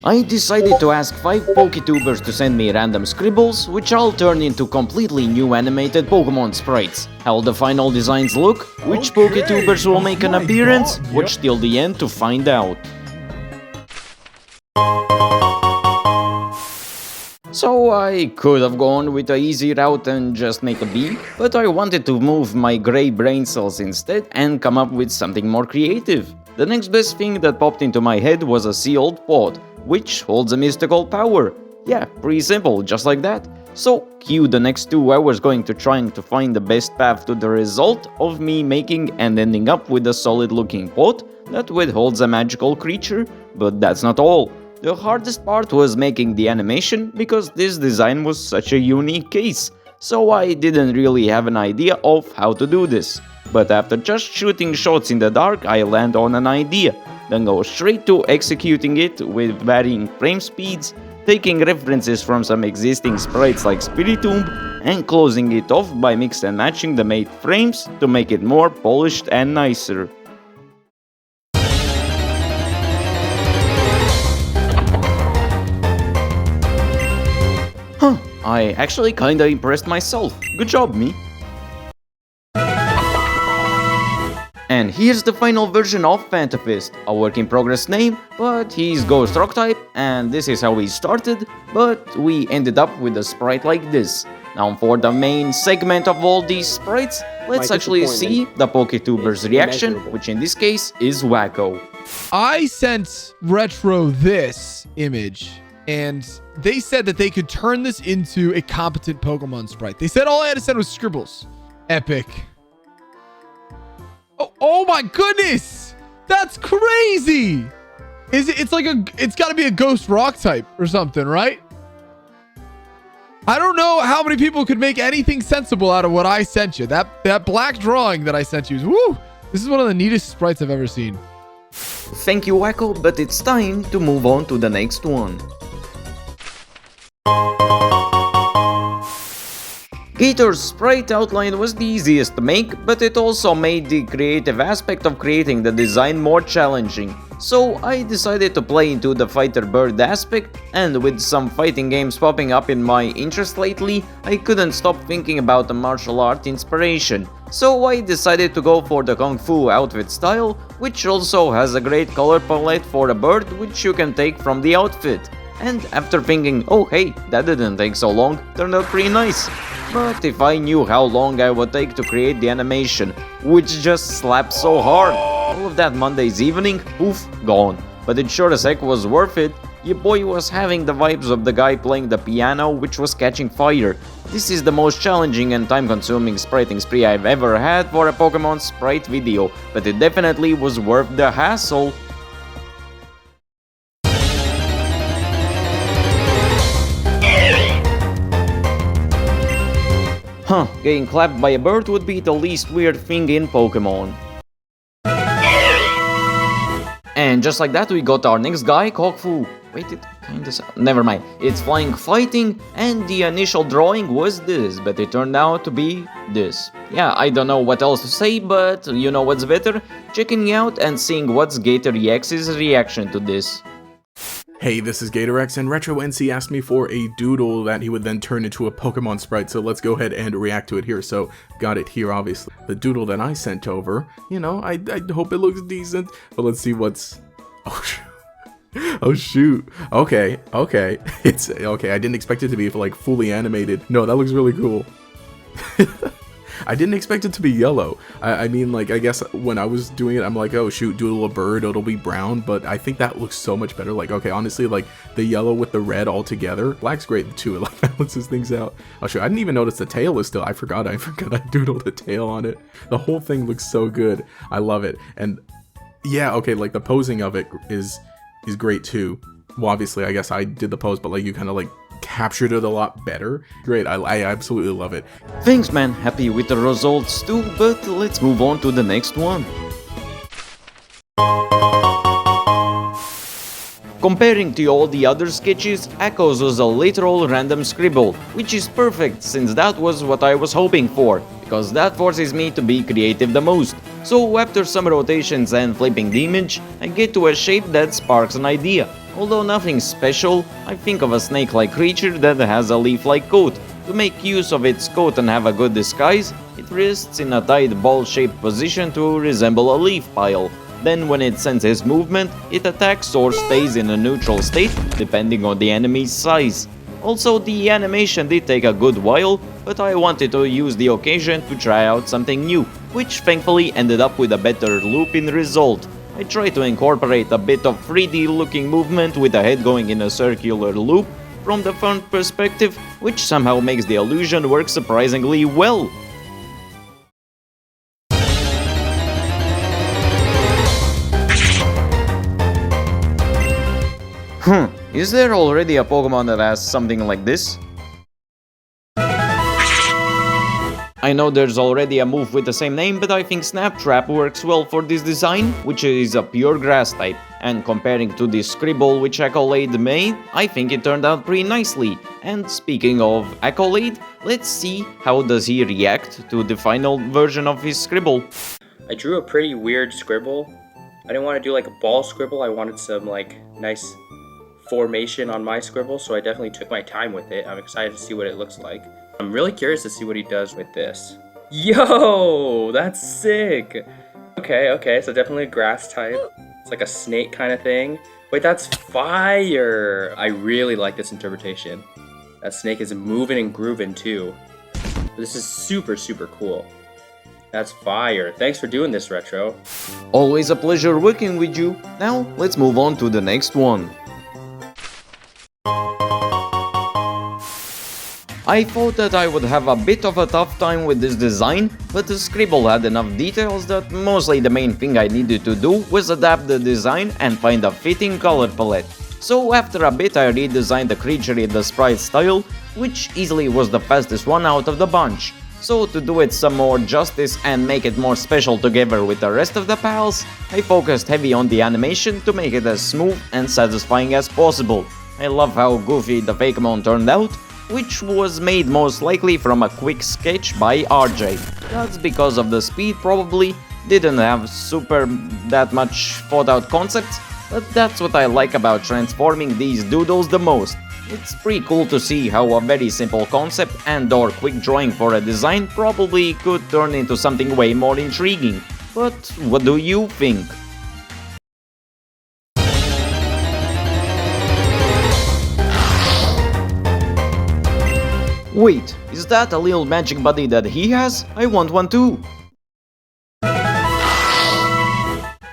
I decided to ask 5 Poketubers to send me random scribbles, which I'll turn into completely new animated Pokemon sprites. How the final designs look, which Poketubers will make an appearance, watch till the end to find out. So I could have gone with the easy route and just make a bee, but I wanted to move my grey brain cells instead and come up with something more creative. The next best thing that popped into my head was a sealed pod, which holds a mystical power. Yeah, pretty simple, just like that. So cue the next 2 hours going to trying to find the best path to the result of me making and ending up with a solid looking pot that withholds a magical creature, but that's not all. The hardest part was making the animation because this design was such a unique case, so I didn't really have an idea of how to do this. But after just shooting shots in the dark, I land on an idea, then go straight to executing it with varying frame speeds, taking references from some existing sprites like Spiritomb, and closing it off by mix and matching the made frames to make it more polished and nicer. Huh, I actually kinda impressed myself. Good job, me. And here's the final version of Fantafist, a work in progress name, but he's Ghost Rock type, and this is how we started, but we ended up with a sprite like this. Now for the main segment of all these sprites, let's actually see the Poketuber's reaction, which in this case is Whacko. I sent Retro this image, and they said that they could turn this into a competent Pokemon sprite. They said all I had to send was Scribbles. Epic. Oh my goodness! That's crazy! It's like it's gotta be a Ghost Rock type or something, right? I don't know how many people could make anything sensible out of what I sent you. That black drawing that I sent you is woo! This is one of the neatest sprites I've ever seen. Thank you, Whacko, but it's time to move on to the next one. Gator's sprite outline was the easiest to make, but it also made the creative aspect of creating the design more challenging. So I decided to play into the fighter bird aspect, and with some fighting games popping up in my interest lately, I couldn't stop thinking about the martial art inspiration. So I decided to go for the Kung Fu outfit style, which also has a great color palette for a bird which you can take from the outfit. And after thinking, oh hey, that didn't take so long, turned out pretty nice. But if I knew how long I would take to create the animation, which just slaps so hard, all of that Monday's evening, poof, gone. But it sure as heck was worth it. Your boy was having the vibes of the guy playing the piano, which was catching fire. This is the most challenging and time-consuming spriting spree I've ever had for a Pokemon sprite video, but it definitely was worth the hassle. Huh, getting clapped by a bird would be the least weird thing in Pokemon. And just like that we got our next guy, Kokfu. Wait, it kinda... never mind. It's flying fighting, and the initial drawing was this, but it turned out to be this. Yeah, I don't know what else to say, but you know what's better? Checking out and seeing what's GatorEX's reaction to this. Hey, this is GatorEX, and RetroNC asked me for a doodle that he would then turn into a Pokemon sprite, so let's go ahead and react to it here. So, got it here, obviously. The doodle that I sent over, you know, I hope it looks decent, but let's see what's... Oh, shoot. Oh, shoot. Okay. It's... okay, I didn't expect it to be, like, fully animated. No, that looks really cool. I didn't expect it to be yellow. I mean, like, I guess when I was doing it, I'm like, oh shoot, doodle a bird, it'll be brown, but I think that looks so much better. Like, okay, honestly, like, the yellow with the red all together, black's great too, it like balances things out. Oh shoot, I didn't even notice the tail is still, I forgot I doodled the tail on it. The whole thing looks so good. I love it. And yeah, okay, like, the posing of it is great too. Well, obviously, I guess I did the pose, but like, you kind of like captured it a lot better. Great, I absolutely love it. Thanks man, happy with the results too, but let's move on to the next one. Comparing to all the other sketches, Acko's was a literal random scribble, which is perfect since that was what I was hoping for, because that forces me to be creative the most. So after some rotations and flipping the image, I get to a shape that sparks an idea. Although nothing special, I think of a snake-like creature that has a leaf-like coat. To make use of its coat and have a good disguise, it rests in a tight ball-shaped position to resemble a leaf pile. Then when it senses movement, it attacks or stays in a neutral state, depending on the enemy's size. Also, the animation did take a good while, but I wanted to use the occasion to try out something new, which thankfully ended up with a better loop in result. I tried to incorporate a bit of 3D looking movement with the head going in a circular loop from the front perspective, which somehow makes the illusion work surprisingly well. Is there already a Pokemon that has something like this? I know there's already a move with the same name, but I think Snap Trap works well for this design, which is a pure grass type. And comparing to the Scribble which Ackolade made, I think it turned out pretty nicely. And speaking of Ackolade, let's see how does he react to the final version of his Scribble. I drew a pretty weird scribble. I didn't want to do like a ball scribble, I wanted some like nice formation on my scribble, so I definitely took my time with it. I'm excited to see what it looks like. I'm really curious to see what he does with this. Yo, that's sick! Okay, so definitely a grass type. It's like a snake kind of thing. Wait, that's fire! I really like this interpretation. That snake is moving and grooving too. This is super cool. That's fire. Thanks for doing this, Retro. Always a pleasure working with you. Now, let's move on to the next one. I thought that I would have a bit of a tough time with this design, but the Scribble had enough details that mostly the main thing I needed to do was adapt the design and find a fitting color palette. So after a bit I redesigned the creature in the Sprite style, which easily was the fastest one out of the bunch. So to do it some more justice and make it more special together with the rest of the pals, I focused heavy on the animation to make it as smooth and satisfying as possible. I love how goofy the Fakemon turned out, which was made most likely from a quick sketch by RJ. That's because of the speed probably, didn't have that much thought out concepts, but that's what I like about transforming these doodles the most. It's pretty cool to see how a very simple concept and or quick drawing for a design probably could turn into something way more intriguing. But what do you think? Wait, is that a little magic buddy that he has? I want one too!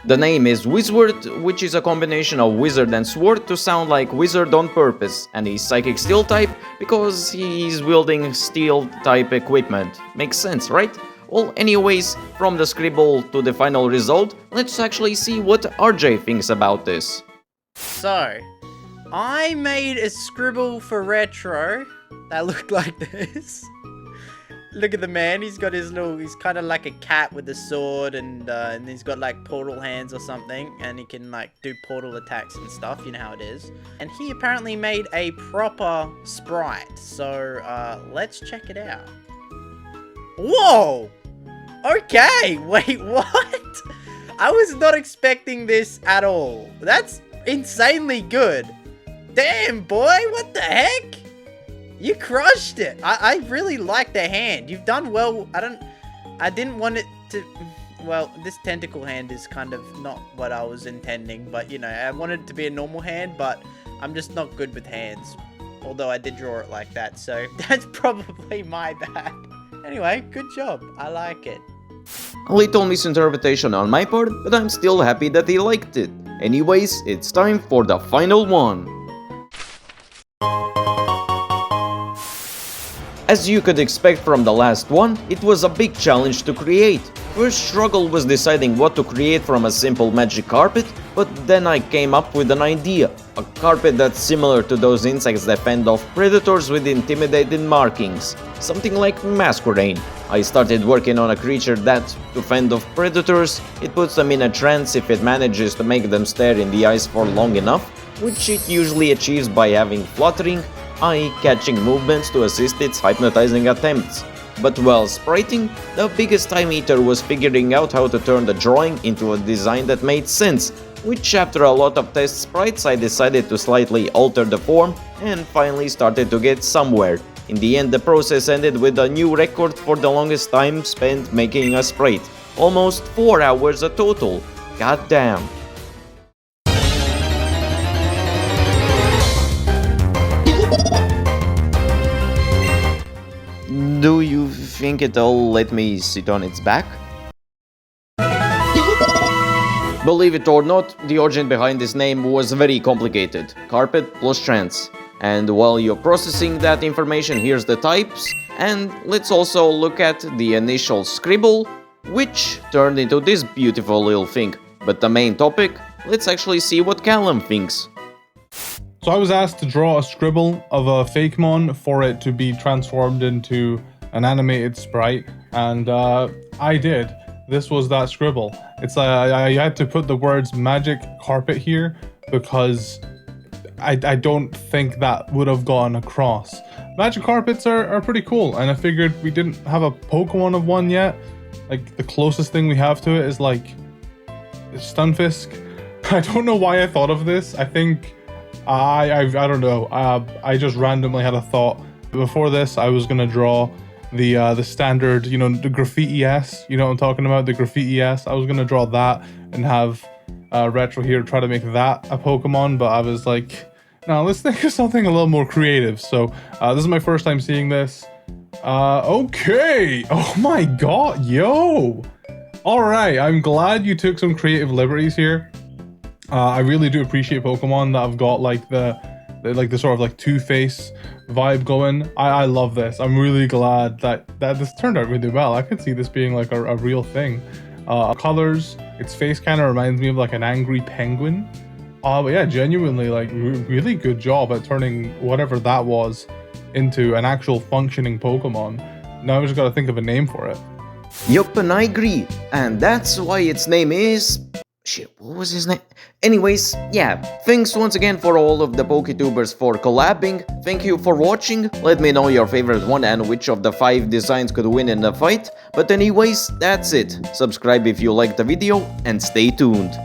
The name is Whitw, which is a combination of wizard and sword to sound like wizard on purpose, and he's psychic steel type because he's wielding steel type equipment. Makes sense, right? Well, anyways, from the Scribble to the final result, let's actually see what RJ thinks about this. So, I made a scribble for Retro that looked like this. Look at the man, he's got his little, he's kind of like a cat with a sword, and he's got like portal hands or something, and he can like do portal attacks and stuff, you know how it is. And he apparently made a proper sprite, so let's check it out. Whoa! Okay, wait, what? I was not expecting this at all. That's insanely good. Damn, boy, what the heck? You crushed it. I really like the hand. You've done well. I didn't want it to, well, this tentacle hand is kind of not what I was intending, but you know, I wanted it to be a normal hand, but I'm just not good with hands. Although I did draw it like that, so that's probably my bad. Anyway, good job. I like it. A little misinterpretation on my part, but I'm still happy that he liked it. Anyways, it's time for the final one. As you could expect from the last one, it was a big challenge to create. First struggle was deciding what to create from a simple magic carpet, but then I came up with an idea. A carpet that's similar to those insects that fend off predators with intimidating markings. Something like Masquerade. I started working on a creature that, to fend off predators, it puts them in a trance if it manages to make them stare in the eyes for long enough, which it usually achieves by having fluttering, eye-catching movements to assist its hypnotizing attempts. But while spriting, the biggest time eater was figuring out how to turn the drawing into a design that made sense, which after a lot of test sprites I decided to slightly alter the form and finally started to get somewhere. In the end, the process ended with a new record for the longest time spent making a sprite. Almost 4 hours a total. God damn. Do you think it'll let me sit on its back? Believe it or not, the origin behind this name was very complicated. Carpet plus trans. And while you're processing that information, here's the types, and let's also look at the initial scribble, which turned into this beautiful little thing. But the main topic, let's actually see what Callum thinks. So I was asked to draw a scribble of a Fakemon for it to be transformed into an animated sprite, and I did. This was that scribble. It's I had to put the words magic carpet here because I don't think that would have gone across. Magic carpets are pretty cool, and I figured we didn't have a Pokemon of one yet. Like, the closest thing we have to it is like Stunfisk. I don't know why I thought of this. I think I don't know. I just randomly had a thought. Before this, I was gonna draw the standard, you know, the graffiti S. You know what I'm talking about? The graffiti S. I was gonna draw that and have Retro here try to make that a Pokemon, but I was like, no, let's think of something a little more creative. So this is my first time seeing this. Okay. Oh my god, yo. All right, I'm glad you took some creative liberties here. I really do appreciate Pokemon that have got like the sort of like Two-Face vibe going. I love this. I'm really glad that this turned out really well. I could see this being like a real thing. Colors, its face kind of reminds me of like an angry penguin. But yeah, genuinely like really good job at turning whatever that was into an actual functioning Pokemon. Now I just gotta think of a name for it. Yup, and I agree. And that's why its name is... Shit, what was his name? Anyways, yeah, thanks once again for all of the Poketubers for collabing. Thank you for watching. Let me know your favorite one and which of the 5 designs could win in the fight. But anyways, that's it. Subscribe if you liked the video and stay tuned.